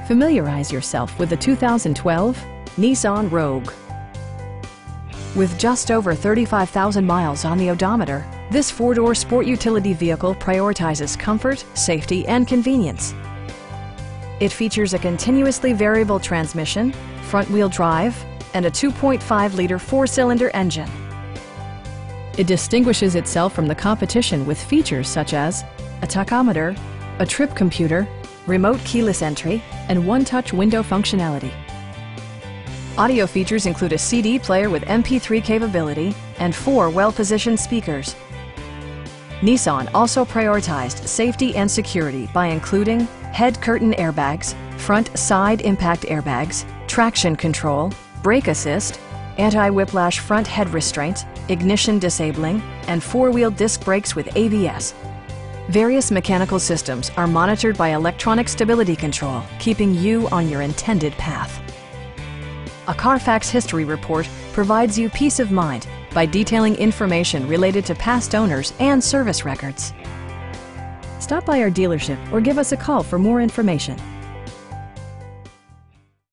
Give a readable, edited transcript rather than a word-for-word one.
Familiarize yourself with the 2012 Nissan Rogue. With just over 35,000 miles on the odometer, this four-door sport utility vehicle prioritizes comfort, safety, and convenience. It features a continuously variable transmission, front-wheel drive, and a 2.5-liter four-cylinder engine. It distinguishes itself from the competition with features such as a tachometer, a trip computer, remote keyless entry, and one-touch window functionality. Audio features include a CD player with MP3 capability and 4 well-positioned speakers. Nissan also prioritized safety and security by including head curtain airbags, front side impact airbags, traction control, brake assist, anti-whiplash front head restraints, ignition disabling, and four-wheel disc brakes with ABS. Various mechanical systems are monitored by electronic stability control, keeping you on your intended path. A Carfax history report provides you peace of mind by detailing information related to past owners and service records. Stop by our dealership or give us a call for more information.